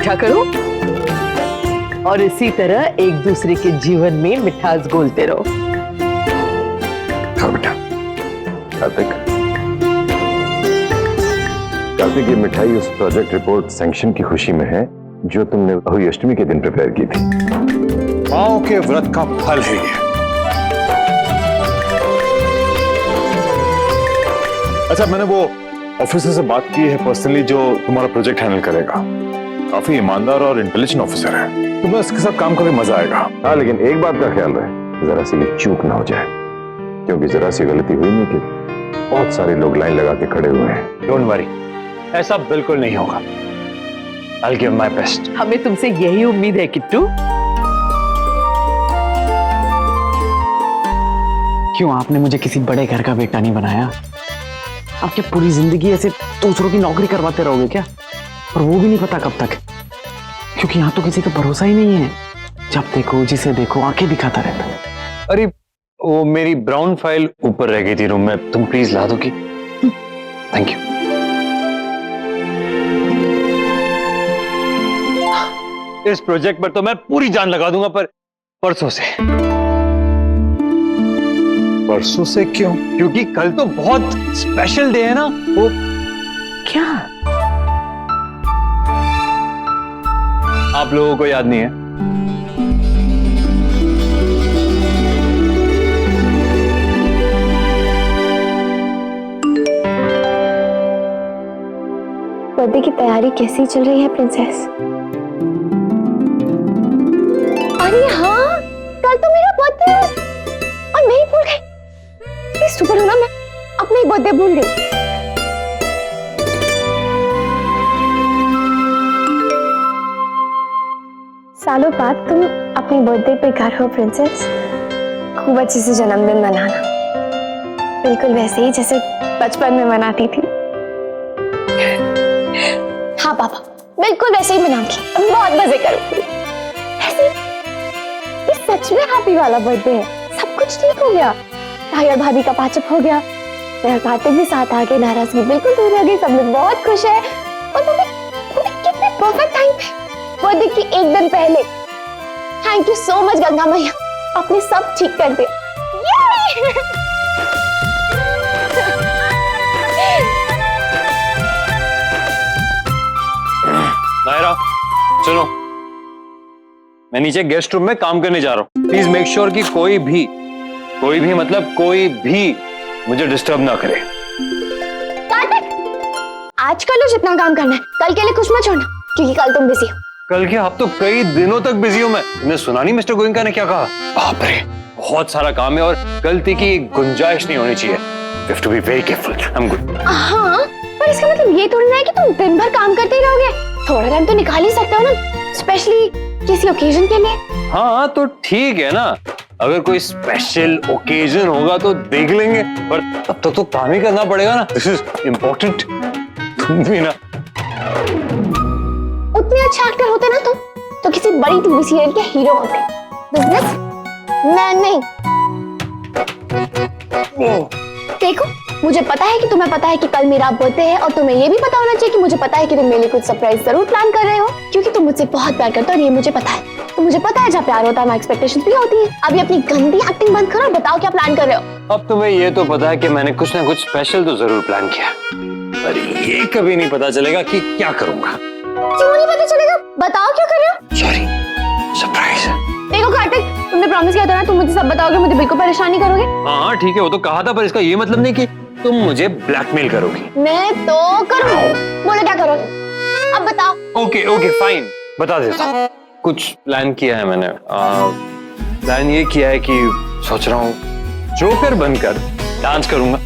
मीठा करो और इसी तरह एक दूसरे के जीवन में मिठास घोलते रहो। हाँ बेटा। कार्तिक, कार्तिक, ये मिठाई उस प्रोजेक्ट रिपोर्ट सैंक्शन की खुशी में है जो तुमने अभी अष्टमी के दिन प्रिपेयर की थी। माओ के व्रत का फल है ये। अच्छा, मैंने वो ऑफिसर से बात की है पर्सनली जो तुम्हारा प्रोजेक्ट हैंडल करेगा। काफी ईमानदार और इंटेलिजेंट ऑफिसर है, तुम्हें उसके साथ काम करके मजा आएगा। हाँ, लेकिन एक बात का ख्याल रहे, जरा सी भी चूक ना हो जाए, क्योंकि जरा सी गलती हुई नहीं कि बहुत सारे लोग लाइन लगा के खड़े हुए हैं। डोंट वरी, ऐसा बिल्कुल नहीं होगा। I'll give my best. हमें तुमसे यही उम्मीद है किट्टू। क्यों आपने मुझे किसी बड़े घर का बेटा नहीं बनाया? आप क्या पूरी जिंदगी ऐसे दूसरों की नौकरी करवाते रहोगे क्या? और वो भी नहीं पता कब तक, क्योंकि यहाँ तो किसी का भरोसा ही नहीं है। जब देखो जिसे देखो आंखें दिखाता रहता है। अरे वो मेरी ब्राउन फाइल ऊपर रह गई थी रूम में, तुम प्लीज ला दोगी? Thank you. इस प्रोजेक्ट पर तो मैं पूरी जान लगा दूंगा, पर परसों से। परसों से क्यों? क्योंकि कल तो बहुत स्पेशल डे है ना। वो क्या? आप लोगों को याद नहीं है? बर्थडे की तैयारी कैसी चल रही है प्रिंसेस? अरे हाँ, कल तो मेरा बर्थडे है और मैं ही भूल गई। सुपर हूं ना मैं, अपना ही बर्थडे भूल गई। सालों बाद तुम अपने बर्थडे पे घर हो प्रिंसेस। खूब अच्छे से जन्मदिन मनाना, बिल्कुल वैसे ही जैसे बचपन में मनाती थी। हाँ पापा, बिल्कुल वैसे ही मनाऊंगी, बहुत मजे करूंगी। ये सच में हैप्पी वाला बर्थडे है, सब कुछ ठीक हो गया। भाई और भाभी का पैचअप हो गया, मेरा कार्तिक भी साथ आ गए, नाराजगी बिल्कुल दूर हो गई, सब लोग बहुत खुश है। और वो भी कितने परफेक्ट टाइम पे, बर्थडे की एक दिन पहले। Thank you so much Ganga मैया, आपने सब ठीक कर दिया। नायरा सुनो, मैं नीचे गेस्ट रूम में काम करने जा रहा हूँ। प्लीज मेक श्योर कि कोई भी मतलब कोई भी मुझे डिस्टर्ब ना करे। कार्तिक, आज कर लो जितना काम करना है, कल के लिए कुछ मत छोड़ना, क्योंकि कल तुम बिजी हो। कल क्या? आप तो कई दिनों तक बिजी हूँ मैं। तुमने सुना नहीं मिस्टर गोयनका ने क्या कहा? बाप रे, बहुत सारा काम है और गलती की गुंजाइश नहीं होनी चाहिए। You have to be very careful. I'm good. हाँ, पर इसका मतलब ये थोड़ी ना है कि तुम दिन भर काम करते ही रहोगे। थोड़ा टाइम तो निकाल ही सकते हो ना, स्पेशली किसी ओकेजन के लिए। हाँ तो ठीक है ना, अगर कोई स्पेशल ओकेजन होगा तो देख लेंगे, पर तब तक तो काम ही करना पड़ेगा ना। This is important. तुम भी ना। उतने अच्छे एक्टर होते ना तुम, तो किसी बड़ी टीवी सीरियल के हीरो होते। बिजनेस मैन नहीं। देखो, मुझे पता है कि तुम्हें पता है कि कल मेरा बर्थडे है, और तुम्हें ये भी पता होना चाहिए कि मुझे पता है कि तुम मेरे लिए कुछ सरप्राइज जरूर प्लान कर रहे हो, क्योंकि तुम मुझसे बहुत प्यार करते हो और ये मुझे पता है। तो मुझे पता है जहाँ प्यार होता है वहाँ एक्सपेक्टेशंस भी होती है। अभी अपनी गंदी एक्टिंग बंद करो और बताओ क्या प्लान कर रहे हो। अब तुम्हें ये तो पता है कि मैंने कुछ ना कुछ स्पेशल तो जरूर प्लान किया, पर ये कभी नहीं पता चलेगा कि क्या करूंगा। क्यों नहीं पता चलेगा? बताओ क्या कर रहे हो। Sorry, surprise. देखो कार्तिक, तुमने प्रॉमिस किया था ना, तुम मुझे सब बताओगे, मुझे बिल्कुल परेशान नहीं करोगे। हाँ ठीक है, वो तो कहा था, पर इसका ये मतलब नहीं कि तुम मुझे ब्लैकमेल करोगी। मैं तो करूंगी। बोलो क्या करोगे, अब बताओ। ओके ओके फाइन, बता देता हूँ। कुछ प्लान किया है मैंने। प्लान ये किया है कि सोच रहा हूँ जोकर बनकर डांस करूंगा,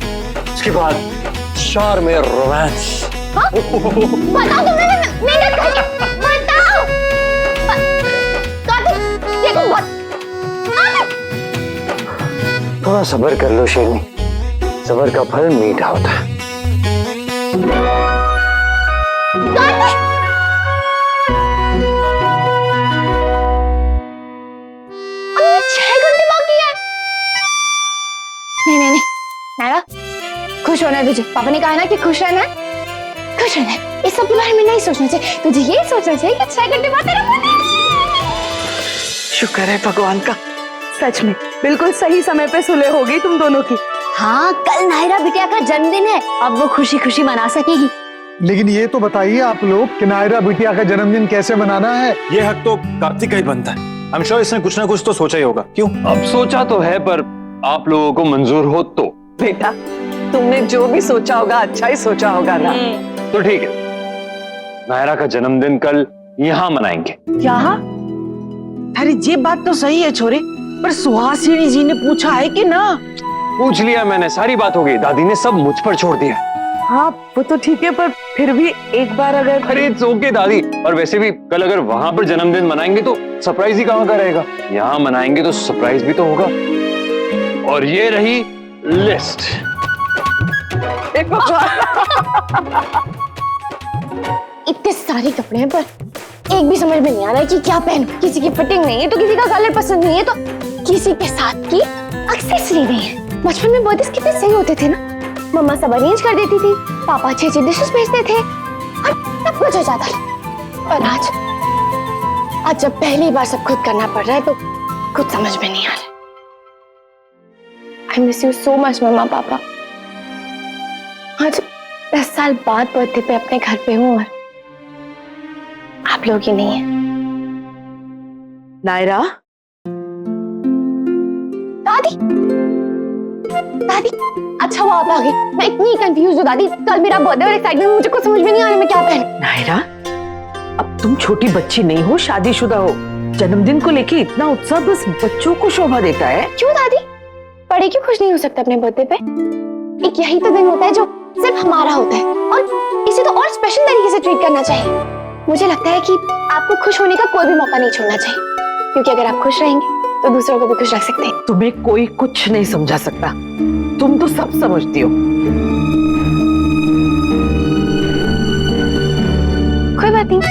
उसके बाद शहर में रोमांस। बताओ तुमने मेहनत करके बताओ। कार्तिक, देखो बहुत। थोड़ा सब्र कर लो शेरनी, सब्र का फल मीठा होता है। कार्तिक, अभी 6 घंटे बाकी है। नहीं, नायरा, खुश होना है तुझे। पापा ने कहा ना कि खुश रहना है, खुश रहना है, इस सब के बारे में नहीं सोचना चाहिए। तुझे ये सोचना चाहिए कि 6 घंटे बाद तेरा बर्थडे है। शुक्र है भगवान का, सच में बिल्कुल सही समय पे सुलह हो गई तुम दोनों की। हाँ, कल नायरा बिटिया का जन्मदिन है, अब वो खुशी खुशी मना सकेगी। लेकिन ये तो बताइए आप लोग कि नायरा बिटिया का जन्मदिन कैसे मनाना है? ये हक तो कार्तिक का ही बनता है। I'm sure इसने कुछ ना कुछ तो सोचा ही होगा। क्यों? अब सोचा तो है, पर आप लोगों को मंजूर हो तो। बेटा, तुमने जो भी सोचा होगा अच्छा ही सोचा होगा ना। तो ठीक है, नायरा का जन्मदिन कल यहाँ मनाएंगे। यहाँ? अरे ये बात तो सही है छोरे, पर सुहासिनी जी ने पूछा है कि ना? पूछ लिया मैंने, सारी बात हो गई। दादी ने सब मुझ पर छोड़ दिया। हाँ वो तो ठीक है, पर फिर भी एक बार अगर। अरे इट्स ओके दादी, और वैसे भी कल अगर वहां पर जन्मदिन मनाएंगे तो सरप्राइज ही कहाँ का रहेगा। यहाँ मनाएंगे तो सरप्राइज भी तो होगा। और ये रही लिस्ट। इतने सारे कपड़े हैं, पर एक भी समझ में नहीं आ रहा है कि क्या पहनूं। किसी की फिटिंग नहीं है तो किसी का कलर पसंद नहीं है तो किसी के साथ की एक्सेसरी नहीं है। बचपन में बर्थडे कितने सही होते थे ना, मम्मा सब अरेंज कर देती थी, पापा अच्छे अच्छे डिशेस भेजते थे और सब कुछ हो जाता था। और आज जब पहली बार सब खुद करना पड़ रहा है तो कुछ समझ में नहीं आ रहा। I miss you so much mumma papa. आज 10 साल बाद बर्थडे पे अपने घर पे हूँ और आप लोग ही नहीं है। नायरा, दादी दादी, अच्छा वो आप आ गई। मैं इतनी कंफ्यूज हूँ दादी, कल मेरा बर्थडे और एक्साइटमेंट मुझे कुछ समझ में नहीं आ रहा मैं क्या पहनूं। नायरा, अब तुम छोटी बच्ची नहीं हो, शादीशुदा हो। जन्मदिन को लेके इतना उत्साह बस बच्चों को शोभा देता है। क्यों दादी, बड़े क्यों खुश नहीं हो सकते अपने बर्थडे पे? एक यही तो दिन होता है जो सिर्फ हमारा होता है और इसे तो और स्पेशल तरीके से ट्रीट करना चाहिए। मुझे लगता है कि आपको खुश होने का कोई भी मौका नहीं छोड़ना चाहिए, क्योंकि अगर आप खुश रहेंगे तो दूसरों को भी खुश रख सकते हैं। तुम्हें कोई कुछ नहीं समझा सकता, तुम तो सब समझती हो। कोई बात नहीं,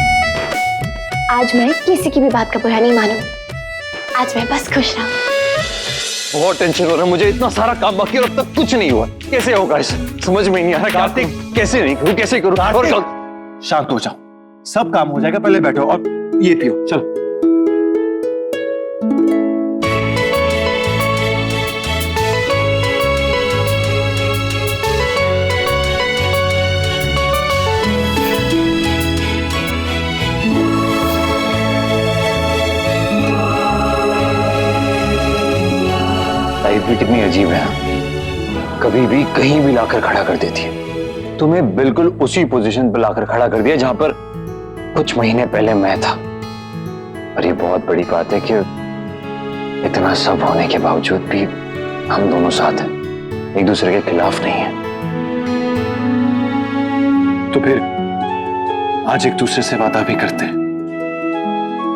आज मैं किसी की भी बात का बुरा नहीं मानूंगी। आज मैं बस खुश रहूं। बहुत टेंशन हो रहा है मुझे, इतना सारा काम बाकी और अब तक कुछ नहीं हुआ। कैसे होगा इसे समझ में नहीं आ रहा। कार्तिक, कैसे नहीं करूं, कैसे करूं? और शांत हो जाओ, सब काम हो जाएगा। पहले बैठो और ये पियो, चलो। लाइफ भी कितनी अजीब है, कभी भी कहीं भी लाकर खड़ा कर देती है। तुम्हें बिल्कुल उसी पोजीशन पर लाकर खड़ा कर दिया जहां पर कुछ महीने पहले मैं था। और ये बहुत बड़ी बात है कि इतना सब होने के बावजूद भी हम दोनों साथ हैं, एक दूसरे के खिलाफ नहीं है। तो फिर आज एक दूसरे से वादा भी करते हैं।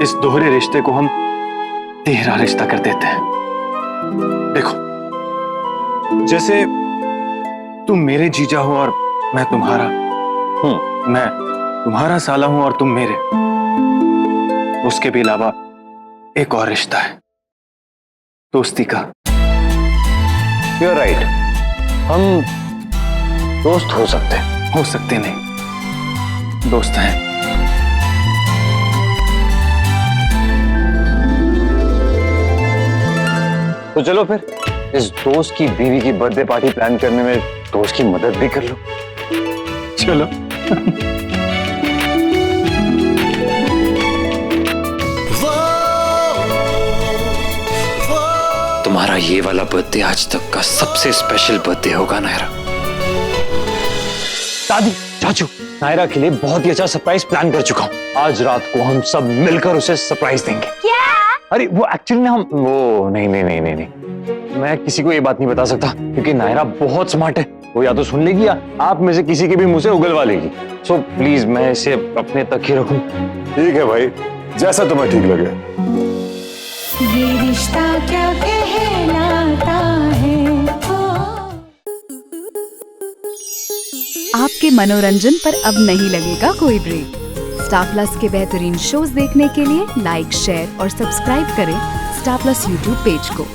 इस दोहरे रिश्ते को हम तिहरा रिश्ता कर देते हैं। देखो, जैसे तुम मेरे जीजा हो और मैं तुम्हारा, मैं तुम्हारा साला हूं और तुम मेरे। उसके भी अलावा एक और रिश्ता है, दोस्ती का। You're right, हम दोस्त हो सकते नहीं, दोस्त हैं। तो चलो फिर इस दोस्त की बीवी की बर्थडे पार्टी प्लान करने में दोस्त की मदद भी कर लो। चलो। तुम्हारा ये वाला बर्थडे आज तक का सबसे स्पेशल बर्थडे होगा नायरा। दादी, चाचू, नायरा के लिए बहुत ही अच्छा सरप्राइज प्लान कर चुका हूँ। आज रात को हम सब मिलकर उसे सरप्राइज देंगे। क्या? अरे वो एक्चुअली ना हम वो नहीं, मैं किसी को ये बात नहीं बता सकता क्योंकि नायरा बहुत स्मार्ट है। वो या तो सुन लेगी या आप में से किसी के भी मुंह से उगलवा लेगी। सो प्लीज मैं इसे अपने तक ही रखूं। ठीक है भाई, जैसा तुम्हें ठीक लगे। ये रिश्ता क्या कहलाता है। आपके मनोरंजन पर अब नहीं लगेगा कोई ब्रेक। स्टार प्लस के बेहतरीन शोज देखने के लिए लाइक, शेयर और सब्सक्राइब करें स्टार प्लस यूट्यूब पेज को।